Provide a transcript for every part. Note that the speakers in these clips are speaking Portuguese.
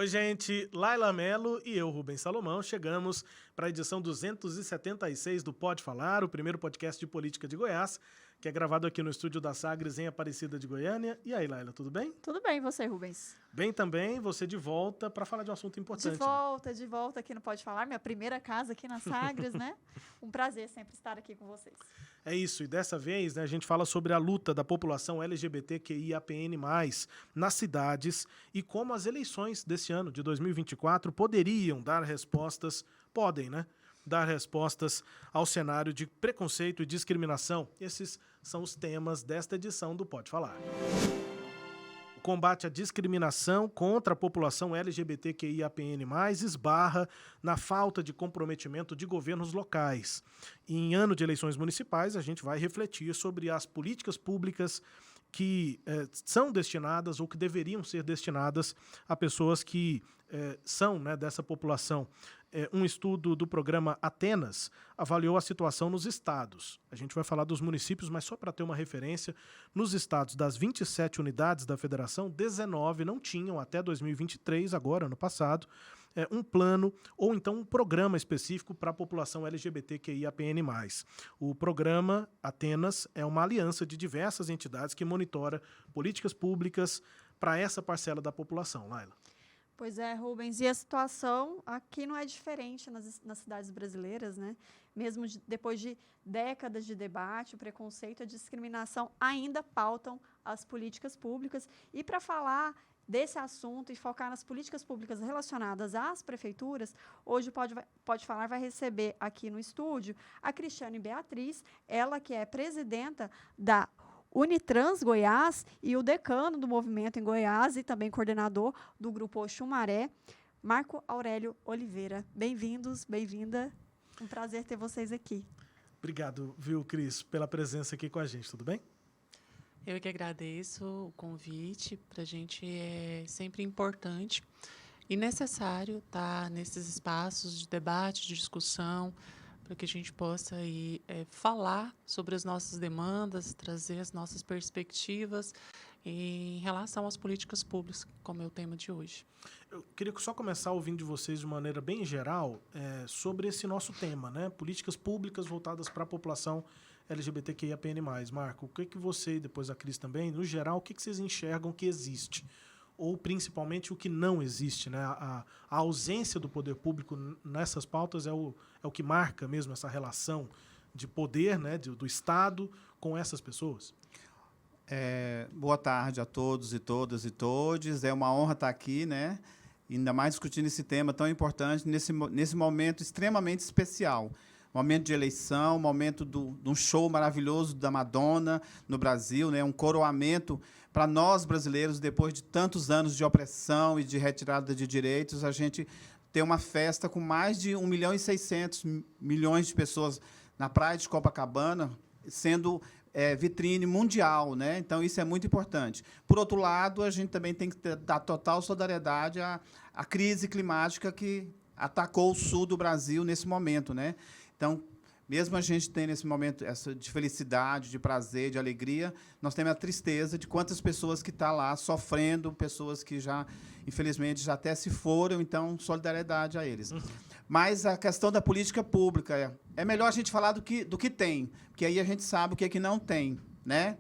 Oi, gente. Laila Mello e eu, Rubens Salomão, chegamos para a edição 276 do Pode Falar, o primeiro podcast de política de Goiás, que é gravado aqui no estúdio da Sagres, em Aparecida de Goiânia. E aí, Laila, tudo bem? Tudo bem, e você, Rubens? Bem também, você de volta para falar de um assunto importante. De volta aqui no Pode Falar, minha primeira casa aqui na Sagres, né? Um prazer sempre estar aqui com vocês. É isso, e dessa vez, né, a gente fala sobre a luta da população LGBTQIAPN+, nas cidades e como as eleições desse ano, de 2024, poderiam dar respostas, podem, né? Dar respostas ao cenário de preconceito e discriminação. Esses são os temas desta edição do Pode Falar. O combate à discriminação contra a população LGBTQIAPN+, esbarra na falta de comprometimento de governos locais. E em ano de eleições municipais, a gente vai refletir sobre as políticas públicas que são destinadas ou que deveriam ser destinadas a pessoas que são, né, dessa população. Um estudo do programa Atenas avaliou a situação nos estados. A gente vai falar dos municípios, mas só para ter uma referência, nos estados das 27 unidades da federação, 19 não tinham até 2023, agora, ano passado, um plano ou então um programa específico para a população LGBTQIAPN+. O programa Atenas é uma aliança de diversas entidades que monitora políticas públicas para essa parcela da população. Laila. Pois é, Rubens, e a situação aqui não é diferente nas cidades brasileiras, né? Mesmo depois de décadas de debate, o preconceito e a discriminação ainda pautam as políticas públicas. E para falar desse assunto e focar nas políticas públicas relacionadas às prefeituras, hoje o Pode Falar vai receber aqui no estúdio a Cristiane Beatriz, ela que é presidenta da Unitrans Goiás e o decano do movimento em Goiás e também coordenador do Grupo Oxumaré, Marco Aurélio Oliveira. Bem-vindos, bem-vinda. Um prazer ter vocês aqui. Obrigado, viu, Cris, pela presença aqui com a gente, tudo bem? Eu que agradeço o convite. Para a gente é sempre importante e necessário estar nesses espaços de debate, de discussão, para que a gente possa aí, falar sobre as nossas demandas, trazer as nossas perspectivas em relação às políticas públicas, como é o tema de hoje. Eu queria só começar ouvindo de vocês de maneira bem geral sobre esse nosso tema, né? Políticas públicas voltadas para a população LGBTQIAPN+. Marco, o que você, e depois a Cris também, no geral, o que vocês enxergam que existe? Ou principalmente o que não existe, né? A ausência do poder público nessas pautas é o que marca mesmo essa relação de poder, né, do Estado com essas pessoas? Boa tarde a todos e todas e todes. É uma honra estar aqui, né? Ainda mais discutindo esse tema tão importante nesse momento extremamente especial. Momento de eleição, momento de um show maravilhoso da Madonna no Brasil, né? Um coroamento para nós brasileiros, depois de tantos anos de opressão e de retirada de direitos, a gente tem uma festa com mais de 1.600.000.000 de pessoas na praia de Copacabana, sendo vitrine mundial, né? Então, isso é muito importante. Por outro lado, a gente também tem que dar total solidariedade à crise climática que atacou o sul do Brasil nesse momento, né? Então, mesmo a gente tendo nesse momento essa de felicidade, de prazer, de alegria, nós temos a tristeza de quantas pessoas que estão lá sofrendo, pessoas que já, infelizmente, já até se foram, então, solidariedade a eles. Mas a questão da política pública, é melhor a gente falar do que tem, porque aí a gente sabe o que é que não tem, né?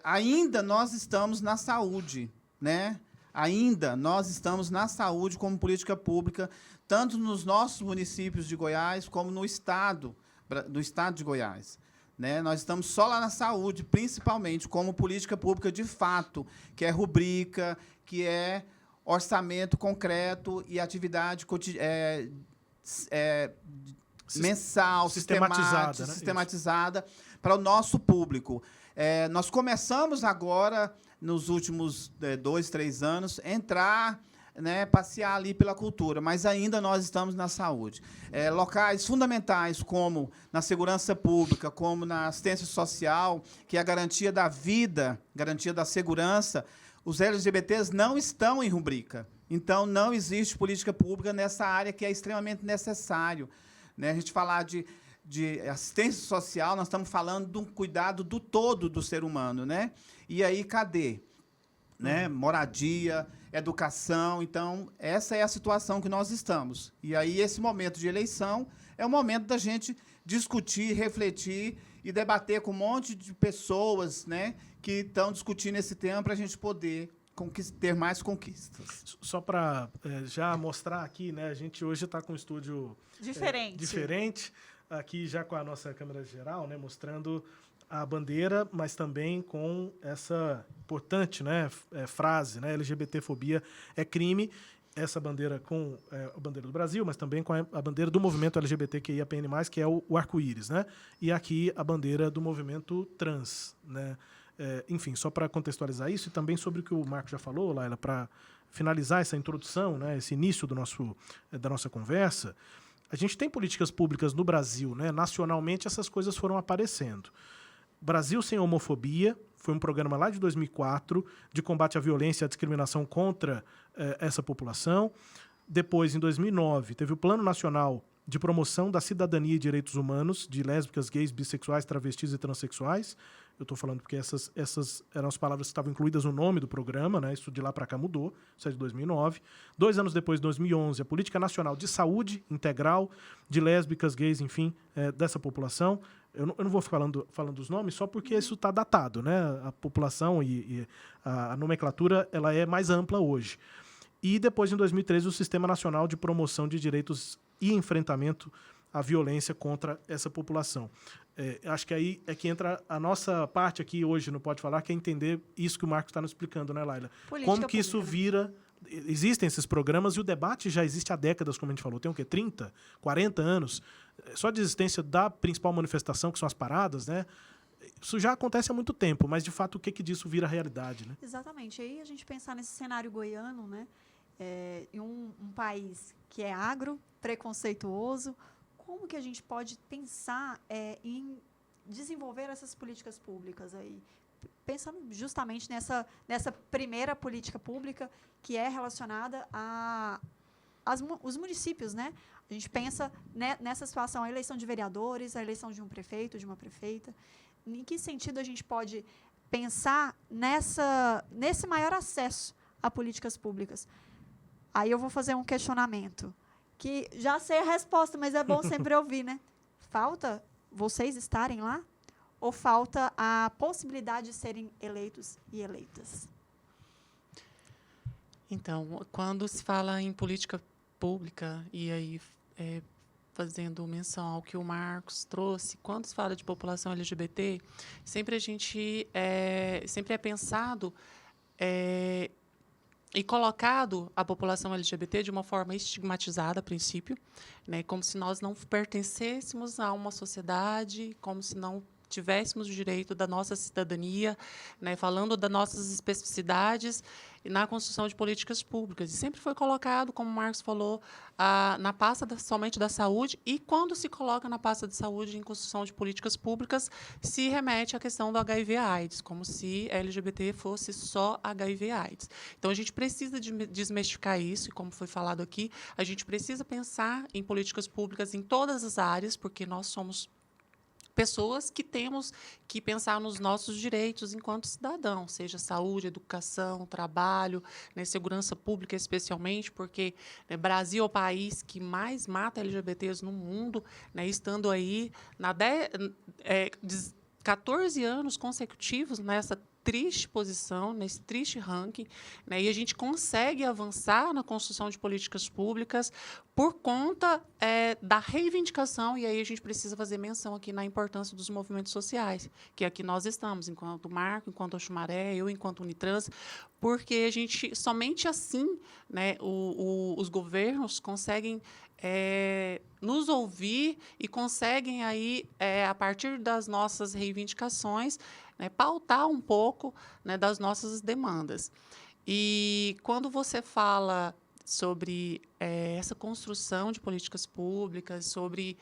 Ainda nós estamos na saúde, né? Ainda nós estamos na saúde como política pública, tanto nos nossos municípios de Goiás, como no estado de Goiás, né? Nós estamos só lá na saúde, principalmente, como política pública de fato, que é rubrica, que é orçamento concreto e atividade mensal, sistematizada para o nosso público. Nós começamos agora, nos últimos 2, 3 anos, entrar, né, passear ali pela cultura, mas ainda nós estamos na saúde. Locais fundamentais, como na segurança pública, como na assistência social, que é a garantia da vida, garantia da segurança, os LGBTs não estão em rubrica. Então, não existe política pública nessa área que é extremamente necessário, né? A gente falar de assistência social, nós estamos falando de um cuidado do todo do ser humano, né? E aí, cadê? né? Moradia, educação. Então, essa é a situação que nós estamos. E aí, esse momento de eleição é o momento da gente discutir, refletir e debater com um monte de pessoas, né, que estão discutindo esse tema para a gente poder ter mais conquistas. Só para já mostrar aqui, né? A gente hoje está com um estúdio diferente, aqui já com a nossa câmera geral, né? Mostrando a bandeira, mas também com essa importante, né, frase, né? LGBTfobia é crime. Essa bandeira com a bandeira do Brasil, mas também com a bandeira do movimento LGBTQIAPN+, que é o arco-íris, né? E aqui a bandeira do movimento trans, né? Enfim, só para contextualizar isso e também sobre o que o Marco já falou, Laila, para finalizar essa introdução, né, esse início da nossa conversa, a gente tem políticas públicas no Brasil, né? Nacionalmente essas coisas foram aparecendo. Brasil Sem Homofobia foi um programa lá de 2004 de combate à violência e à discriminação contra essa população. Depois, em 2009, teve o Plano Nacional de Promoção da Cidadania e Direitos Humanos de lésbicas, gays, bissexuais, travestis e transexuais. Eu estou falando porque essas eram as palavras que estavam incluídas no nome do programa, né? Isso de lá para cá mudou, isso é de 2009. 2 anos depois, 2011, a Política Nacional de Saúde Integral de lésbicas, gays, enfim, dessa população. Eu não vou ficar falando os nomes só porque isso está datado, né? A população e a nomenclatura ela é mais ampla hoje. E depois, em 2013, o Sistema Nacional de Promoção de Direitos e Enfrentamento à Violência contra essa população. Acho que aí é que entra a nossa parte aqui hoje no Pode Falar, que é entender isso que o Marcos está nos explicando, né, Laila? Como que isso vira... Existem esses programas e o debate já existe há décadas, como a gente falou. Tem o quê? 30, 40 anos? Só de existência da principal manifestação, que são as paradas, né? Isso já acontece há muito tempo, mas, de fato, o que disso vira realidade, né? Exatamente. Aí a gente pensar nesse cenário goiano, né? Em um país que é agro, preconceituoso, como que a gente pode pensar em desenvolver essas políticas públicas aí? Pensando justamente nessa primeira política pública que é relacionada aos municípios, né? A gente pensa nessa situação, a eleição de vereadores, a eleição de um prefeito, de uma prefeita. Em que sentido a gente pode pensar nesse maior acesso a políticas públicas? Aí eu vou fazer um questionamento, que já sei a resposta, mas é bom sempre ouvir, né? Falta vocês estarem lá? Ou falta a possibilidade de serem eleitos e eleitas? Então, quando se fala em política pública, e aí fazendo menção ao que o Marcos trouxe, quando se fala de população LGBT, sempre sempre é pensado e colocado a população LGBT de uma forma estigmatizada, a princípio, né, como se nós não pertencêssemos a uma sociedade, como se não tivéssemos o direito da nossa cidadania, né, falando das nossas especificidades na construção de políticas públicas. E sempre foi colocado, como o Marcos falou, na pasta somente da saúde, e quando se coloca na pasta de saúde em construção de políticas públicas, se remete à questão do HIV/AIDS, como se LGBT fosse só HIV/AIDS. Então, a gente precisa desmistificar isso, e como foi falado aqui, a gente precisa pensar em políticas públicas em todas as áreas, porque nós somos pessoas que temos que pensar nos nossos direitos enquanto cidadão, seja saúde, educação, trabalho, né, segurança pública especialmente, porque Brasil é o país que mais mata LGBTs no mundo, né, estando aí 14 anos consecutivos nessa triste posição, nesse triste ranking, né, e a gente consegue avançar na construção de políticas públicas por conta da reivindicação, e aí a gente precisa fazer menção aqui na importância dos movimentos sociais, que aqui nós estamos, enquanto Marco, enquanto Oxumaré, eu, enquanto Unitrans, porque a gente, somente assim, né, os governos conseguem nos ouvir e conseguem, aí, a partir das nossas reivindicações, né, pautar um pouco, né, das nossas demandas. E quando você fala sobre essa construção de políticas públicas, sobre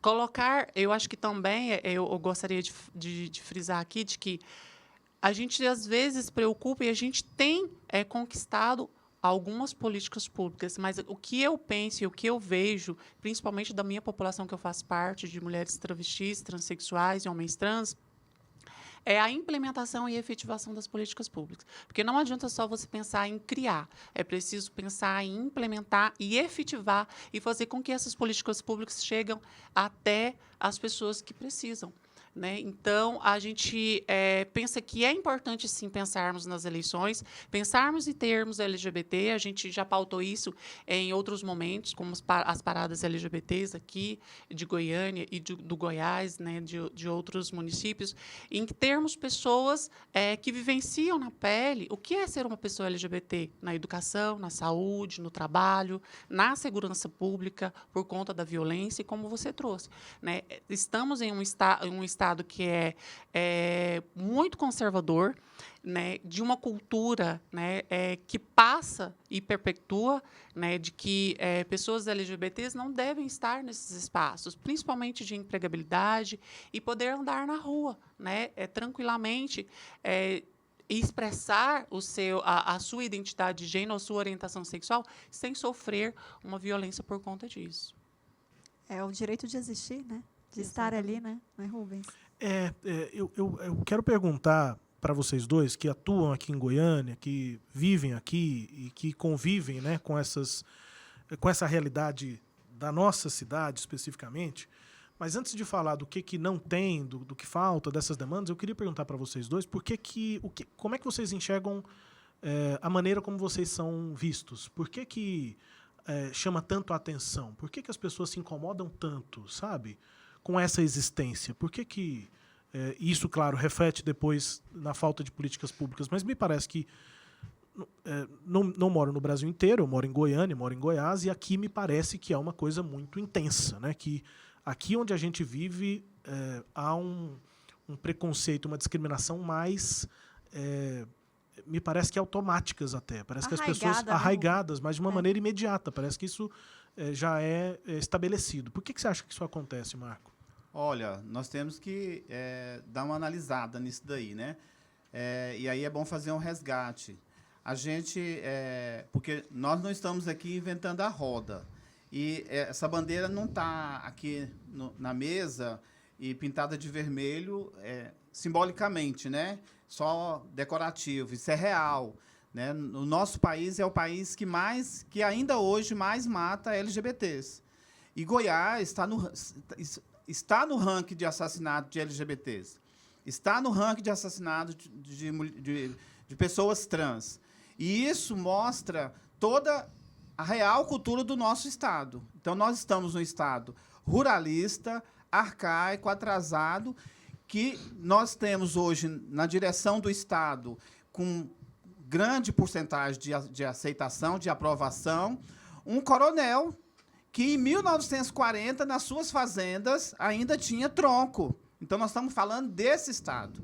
colocar, eu acho que também, eu gostaria de frisar aqui, de que a gente, às vezes, preocupa e a gente tem conquistado algumas políticas públicas, mas o que eu penso e o que eu vejo, principalmente da minha população que eu faço parte, de mulheres travestis, transexuais e homens trans, é a implementação e efetivação das políticas públicas. Porque não adianta só você pensar em criar, é preciso pensar em implementar e efetivar e fazer com que essas políticas públicas cheguem até as pessoas que precisam. Né? Então, a gente pensa que é importante, sim, pensarmos nas eleições, pensarmos em termos LGBT, a gente já pautou isso em outros momentos, como as paradas LGBTs aqui de Goiânia e do Goiás, né, de outros municípios, em termos pessoas que vivenciam na pele o que é ser uma pessoa LGBT na educação, na saúde, no trabalho, na segurança pública, por conta da violência, e como você trouxe. Né? Estamos em um estado que é muito conservador, né, de uma cultura, né, que passa e perpetua, né, de que pessoas LGBTs não devem estar nesses espaços, principalmente de empregabilidade, e poder andar na rua, né, tranquilamente, expressar a sua identidade de gênero, a sua orientação sexual, sem sofrer uma violência por conta disso. É o direito de existir, né? De estar ali, né, Rubens? Eu quero perguntar para vocês dois que atuam aqui em Goiânia, que vivem aqui e que convivem, né, com essa realidade da nossa cidade especificamente. Mas antes de falar do que não tem, do que falta, dessas demandas, eu queria perguntar para vocês dois como é que vocês enxergam a maneira como vocês são vistos. Por que chama tanto a atenção? Por que as pessoas se incomodam tanto, sabe, com essa existência? Por que isso, claro, reflete depois na falta de políticas públicas? Mas me parece que não moro no Brasil inteiro, eu moro em Goiânia, moro em Goiás, e aqui me parece que é uma coisa muito intensa, né? Que aqui onde a gente vive há um preconceito, uma discriminação mais, me parece que automáticas até. Parece que as pessoas arraigadas, mas de uma maneira imediata. Parece que isso já é estabelecido. Por que você acha que isso acontece, Marco? Olha, nós temos que dar uma analisada nisso daí, né? E aí é bom fazer um resgate. A gente, porque nós não estamos aqui inventando a roda. E essa bandeira não está aqui na mesa e pintada de vermelho simbolicamente, né? Só decorativo. Isso é real. Né? O nosso país é o país que ainda hoje mais mata LGBTs. E Goiás está no ranking de assassinato de LGBTs. Está no ranking de assassinato de pessoas trans. E isso mostra toda a real cultura do nosso Estado. Então, nós estamos num Estado ruralista, arcaico, atrasado, que nós temos hoje, na direção do Estado, com grande porcentagem de aceitação, de aprovação, um coronel que, em 1940, nas suas fazendas, ainda tinha tronco. Então, nós estamos falando desse Estado.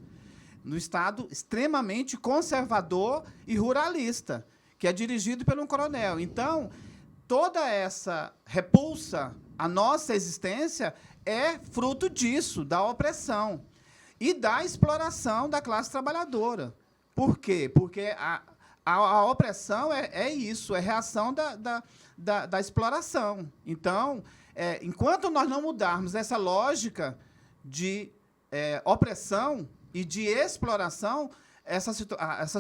No Estado extremamente conservador e ruralista, que é dirigido por um coronel. Então, toda essa repulsa à nossa existência é fruto disso, da opressão e da exploração da classe trabalhadora. Por quê? Porque a opressão é isso, é reação da exploração. Então, enquanto nós não mudarmos essa lógica de opressão e de exploração, essa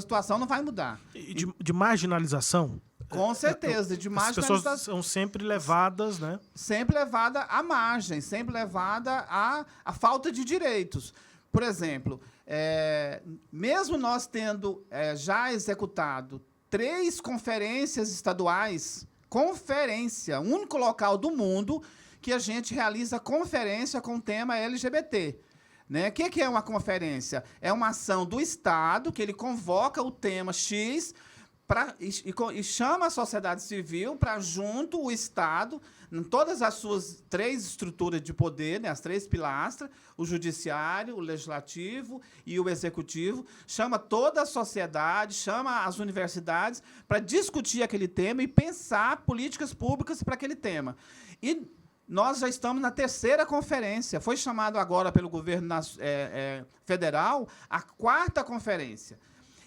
situação não vai mudar. E de marginalização? Com certeza, de marginalização. As pessoas são sempre levadas, né? Sempre levada à margem, sempre levada à falta de direitos. Por exemplo, mesmo nós tendo já executado 3 conferências estaduais, o único local do mundo que a gente realiza conferência com o tema LGBT. Né? O que é uma conferência? É uma ação do Estado, que ele convoca o tema X e chama a sociedade civil para, junto o Estado, em todas as suas 3 estruturas de poder, né, as 3 pilastras, o judiciário, o legislativo e o executivo, chama toda a sociedade, chama as universidades para discutir aquele tema e pensar políticas públicas para aquele tema. E nós já estamos na 3ª conferência. Foi chamado agora pelo governo federal a 4ª conferência.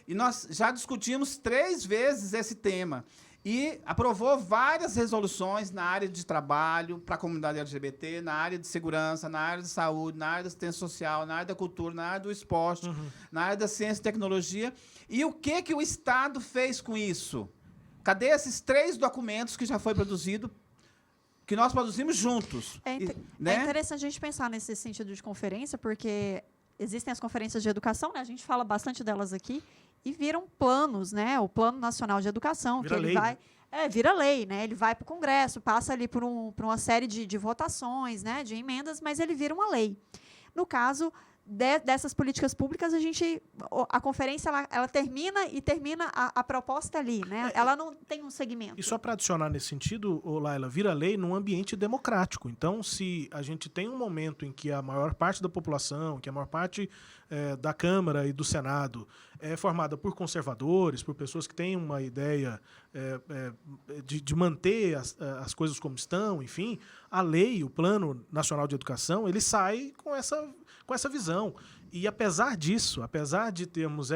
E nós já discutimos 3 vezes esse tema. e aprovou várias resoluções na área de trabalho para a comunidade LGBT, na área de segurança, na área de saúde, na área da assistência social, na área da cultura, na área do esporte, na área da ciência e tecnologia. E o que o Estado fez com isso? Cadê esses 3 documentos que já foi produzido, que nós produzimos juntos? É interessante a gente pensar nesse sentido de conferência, porque existem as conferências de educação, né? A gente fala bastante delas aqui, e viram planos, né? O Plano Nacional de Educação, Vira que ele lei, vai... né? vira lei, né? Ele vai para o Congresso, passa ali por uma série de votações, né? De emendas, mas ele vira uma lei. No caso dessas políticas públicas, a conferência ela termina a proposta ali, né? Ela não tem um segmento. E só para adicionar nesse sentido, Laila, vira lei num ambiente democrático. Então, se a gente tem um momento em que a maior parte da população, que a maior parte da Câmara e do Senado é formada por conservadores, por pessoas que têm uma ideia de manter as coisas como estão, enfim, a lei, o Plano Nacional de Educação, ele sai com essa visão. E apesar disso, apesar de termos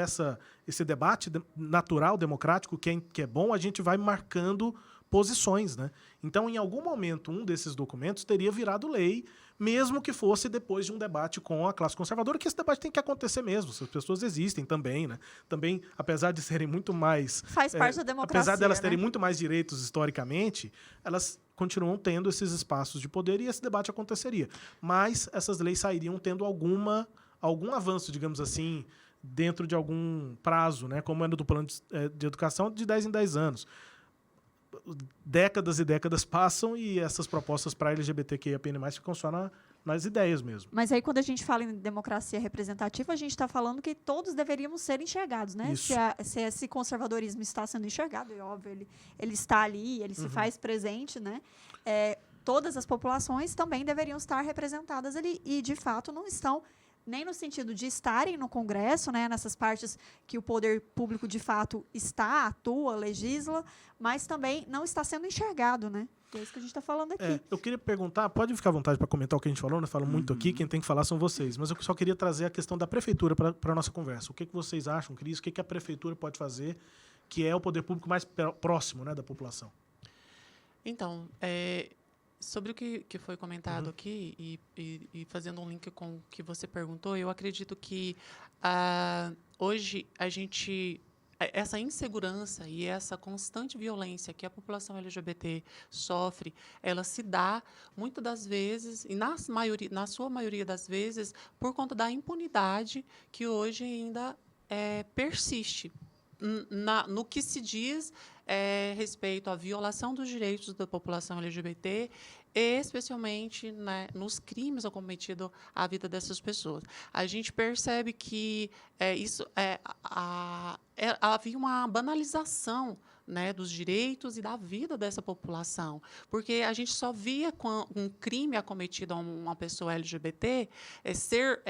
esse debate natural, democrático, que é bom, a gente vai marcando posições, né? Então, em algum momento, um desses documentos teria virado lei, mesmo que fosse depois de um debate com a classe conservadora, que esse debate tem que acontecer mesmo. Essas pessoas existem também, né? Também, apesar de serem muito mais... Faz parte da democracia, apesar delas terem né? muito mais direitos historicamente, elas continuam tendo esses espaços de poder e esse debate aconteceria. Mas essas leis sairiam tendo algum avanço, digamos assim, dentro de algum prazo, né? Como é no do plano de educação, de 10 em 10 anos. Décadas e décadas passam e essas propostas para LGBTQIAPN+, ficam só nas ideias mesmo. Mas aí, quando a gente fala em democracia representativa, a gente está falando que todos deveríamos ser enxergados, né? Isso. Se esse conservadorismo está sendo enxergado, é óbvio, ele está ali, ele se faz presente, né? Todas as populações também deveriam estar representadas ali e, de fato, não estão nem no sentido de estarem no Congresso, né, nessas partes que o poder público, de fato, atua, legisla, mas também não está sendo enxergado, né? É isso que a gente está falando aqui. Eu queria perguntar, pode ficar à vontade para comentar o que a gente falou, né? Falo muito aqui, quem tem que falar são vocês, mas eu só queria trazer a questão da prefeitura para a nossa conversa. O que vocês acham, Cris? O que a prefeitura pode fazer, que é o poder público mais próximo, né, da população? Então, sobre o que foi comentado aqui, e fazendo um link com o que você perguntou, eu acredito que hoje essa insegurança e essa constante violência que a população LGBT sofre, ela se dá, muitas das vezes, e na sua maioria das vezes, por conta da impunidade que hoje ainda persiste. No que se diz respeito à violação dos direitos da população LGBT, especialmente, né, nos crimes acometidos à vida dessas pessoas. A gente percebe que havia uma banalização, né, dos direitos e da vida dessa população, porque a gente só via um crime acometido a uma pessoa LGBT ser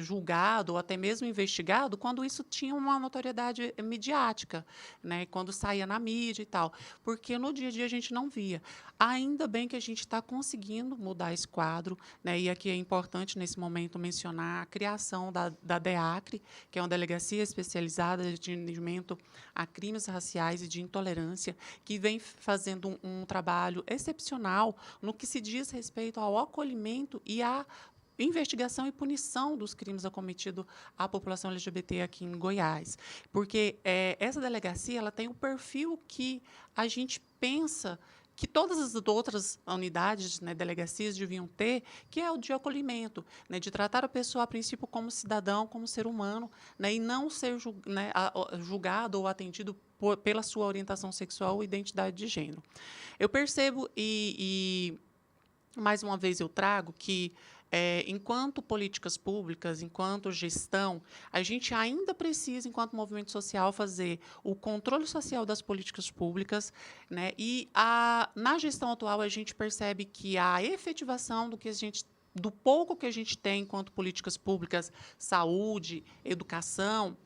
julgado ou até mesmo investigado quando isso tinha uma notoriedade midiática, né, quando saía na mídia e tal, porque no dia a dia a gente não via. Ainda bem que a gente está conseguindo mudar esse quadro, né, e aqui é importante, nesse momento, mencionar a criação da DEACRE, que é uma delegacia especializada de atendimento a crimes raciais e de intolerância, que vem fazendo um trabalho excepcional no que se diz respeito ao acolhimento e à investigação e punição dos crimes acometidos à população LGBT aqui em Goiás. Porque essa delegacia ela tem um perfil que a gente pensa que todas as outras unidades, né, delegacias deviam ter, que é o de acolhimento, né, de tratar a pessoa, a princípio, como cidadão, como ser humano, né, e não ser julgado ou atendido pela sua orientação sexual ou identidade de gênero. Eu percebo, e mais uma vez eu trago, que enquanto políticas públicas, enquanto gestão, a gente ainda precisa, enquanto movimento social, fazer o controle social das políticas públicas, né? E na gestão atual a gente percebe que a efetivação do pouco que a gente tem enquanto políticas públicas, saúde, educação,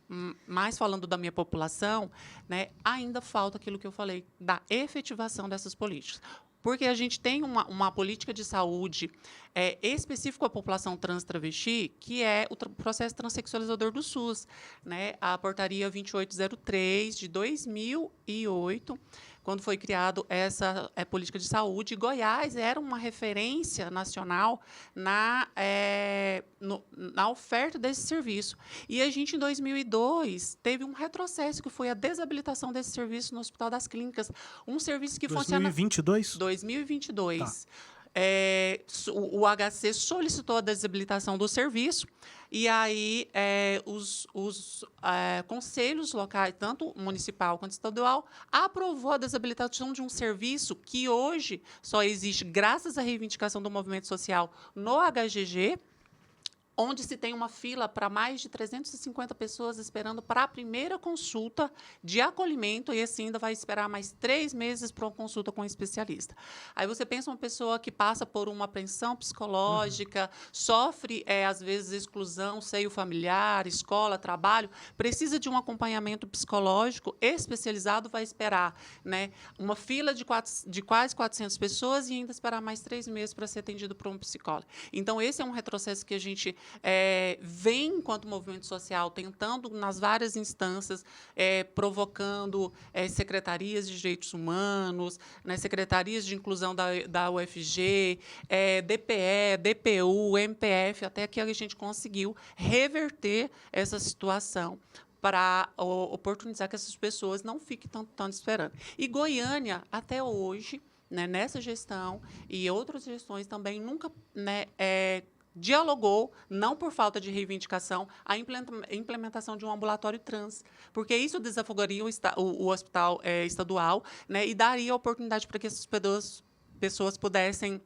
mais falando da minha população, né, ainda falta aquilo que eu falei, da efetivação dessas políticas. Porque a gente tem uma política de saúde específica à população trans-travesti, que é o processo transexualizador do SUS, né? A portaria 2803, de 2008, quando foi criado essa política de saúde. Goiás era uma referência nacional na oferta desse serviço. E a gente, em 2002, teve um retrocesso, que foi a desabilitação desse serviço no Hospital das Clínicas. Um serviço que funciona... 2022? 2022. Tá. O HC solicitou a desabilitação do serviço, e aí os conselhos locais, tanto municipal quanto estadual, aprovou a desabilitação de um serviço que hoje só existe graças à reivindicação do movimento social no HGG, onde se tem uma fila para mais de 350 pessoas esperando para a primeira consulta de acolhimento, e assim ainda vai esperar mais 3 meses para uma consulta com um especialista. Aí você pensa uma pessoa que passa por uma apreensão psicológica, sofre, às vezes, exclusão, seio familiar, escola, trabalho, precisa de um acompanhamento psicológico especializado, vai esperar, né, uma fila de quase 400 pessoas e ainda esperar mais 3 meses para ser atendido por um psicólogo. Então, esse é um retrocesso que a gente vem, enquanto movimento social, tentando nas várias instâncias, provocando secretarias de direitos humanos, né, secretarias de inclusão da UFG, DPE, DPU, MPF, até que a gente conseguiu reverter essa situação para oportunizar que essas pessoas não fiquem tanto esperando. E Goiânia, até hoje, né, nessa gestão e outras gestões também, nunca, né, dialogou, não por falta de reivindicação, a implementação de um ambulatório trans, porque isso desafogaria o hospital estadual, né, e daria a oportunidade para que essas pessoas pudessem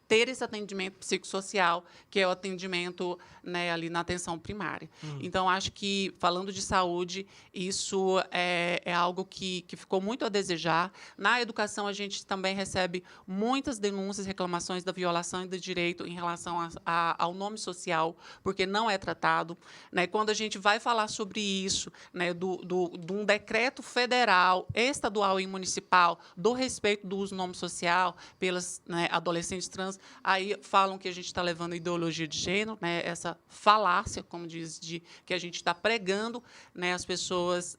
ter esse atendimento psicossocial, que é o atendimento, né, ali na atenção primária. Então, acho que, falando de saúde, isso é algo que ficou muito a desejar. Na educação, a gente também recebe muitas denúncias, reclamações da violação do direito em relação ao nome social, porque não é tratado, né? Quando a gente vai falar sobre isso, né, de um decreto federal, estadual e municipal, do respeito do uso do nome social pelas, né, adolescentes trans, aí falam que a gente está levando a ideologia de gênero, né, essa falácia, como diz, que a gente está pregando, né, as pessoas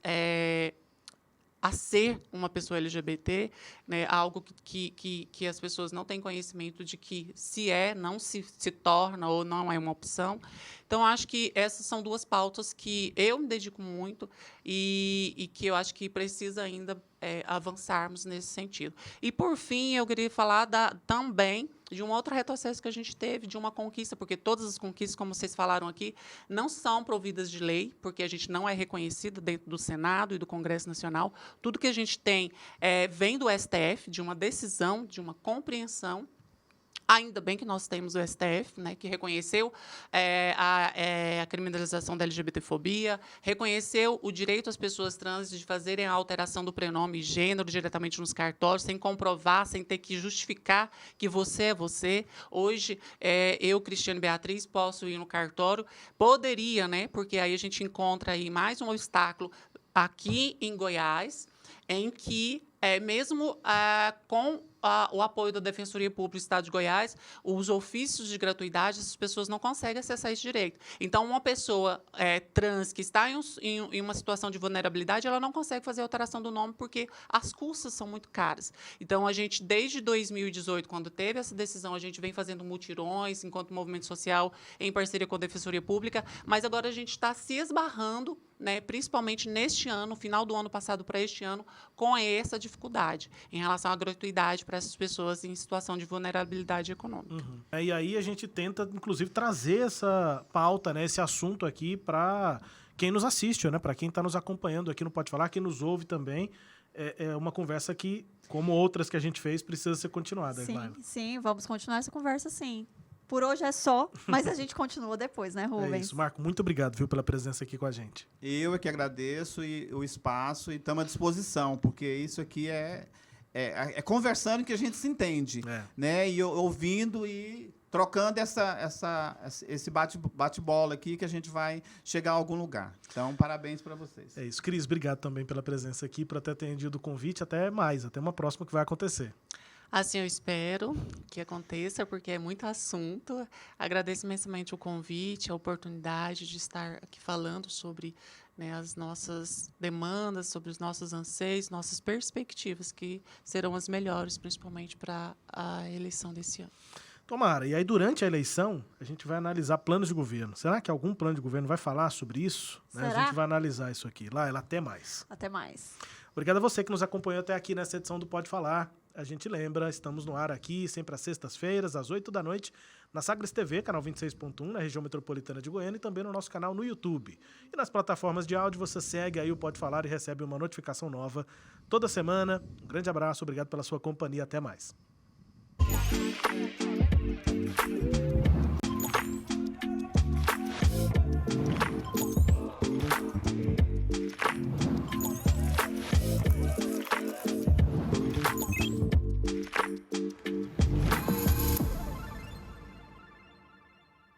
a ser uma pessoa LGBT, né, algo que as pessoas não têm conhecimento de que não se torna ou não é uma opção. Então, acho que essas são 2 pautas que eu me dedico muito e que eu acho que precisa ainda avançarmos nesse sentido. E, por fim, eu queria falar também de um outro retrocesso que a gente teve, de uma conquista, porque todas as conquistas, como vocês falaram aqui, não são providas de lei, porque a gente não é reconhecido dentro do Senado e do Congresso Nacional. Tudo que a gente tem vem do STF, de uma decisão, de uma compreensão. Ainda bem que nós temos o STF, né, que reconheceu a criminalização da LGBTfobia, reconheceu o direito às pessoas trans de fazerem a alteração do prenome e gênero diretamente nos cartórios, sem comprovar, sem ter que justificar que você é você. Hoje, eu, Cristiane Beatriz, posso ir no cartório, poderia, né, porque aí a gente encontra aí mais um obstáculo aqui em Goiás, em que, mesmo com o apoio da Defensoria Pública do Estado de Goiás, os ofícios de gratuidade, essas pessoas não conseguem acessar esse direito. Então, uma pessoa trans que está em uma situação de vulnerabilidade, ela não consegue fazer a alteração do nome porque as custas são muito caras. Então, a gente, desde 2018, quando teve essa decisão, a gente vem fazendo mutirões, enquanto movimento social, em parceria com a Defensoria Pública, mas agora a gente está se esbarrando, né, principalmente neste ano, final do ano passado para este ano, com essa dificuldade em relação à gratuidade para essas pessoas em situação de vulnerabilidade econômica. E aí a gente tenta, inclusive, trazer essa pauta, né, esse assunto aqui para quem nos assiste, né, para quem está nos acompanhando aqui no Pode Falar, quem nos ouve também. É uma conversa que, como outras que a gente fez, precisa ser continuada. Sim, vamos continuar essa conversa, sim. Por hoje é só, mas a gente continua depois, né, Rubens? É isso, Marco. Muito obrigado, viu, pela presença aqui com a gente. Eu é que agradeço o espaço e estamos à disposição, porque isso aqui é conversando que a gente se entende, né? E ouvindo e trocando esse bate-bola aqui que a gente vai chegar a algum lugar. Então, parabéns para vocês. É isso. Cris, obrigado também pela presença aqui, por ter atendido o convite. Até mais, até uma próxima que vai acontecer. Assim, eu espero que aconteça, porque é muito assunto. Agradeço imensamente o convite, a oportunidade de estar aqui falando sobre, né, as nossas demandas, sobre os nossos anseios, nossas perspectivas, que serão as melhores, principalmente para a eleição desse ano. Tomara. E aí, durante a eleição, a gente vai analisar planos de governo. Será que algum plano de governo vai falar sobre isso? Né? A Será? gente vai analisar isso aqui. Laila, até mais. Até mais. Obrigado a você que nos acompanhou até aqui nessa edição do Pode Falar. A gente lembra, estamos no ar aqui, sempre às sextas-feiras, às 8 da noite, na Sagres TV, canal 26.1, na região metropolitana de Goiânia, e também no nosso canal no YouTube. E nas plataformas de áudio, você segue aí o Pode Falar e recebe uma notificação nova toda semana. Um grande abraço, obrigado pela sua companhia, até mais.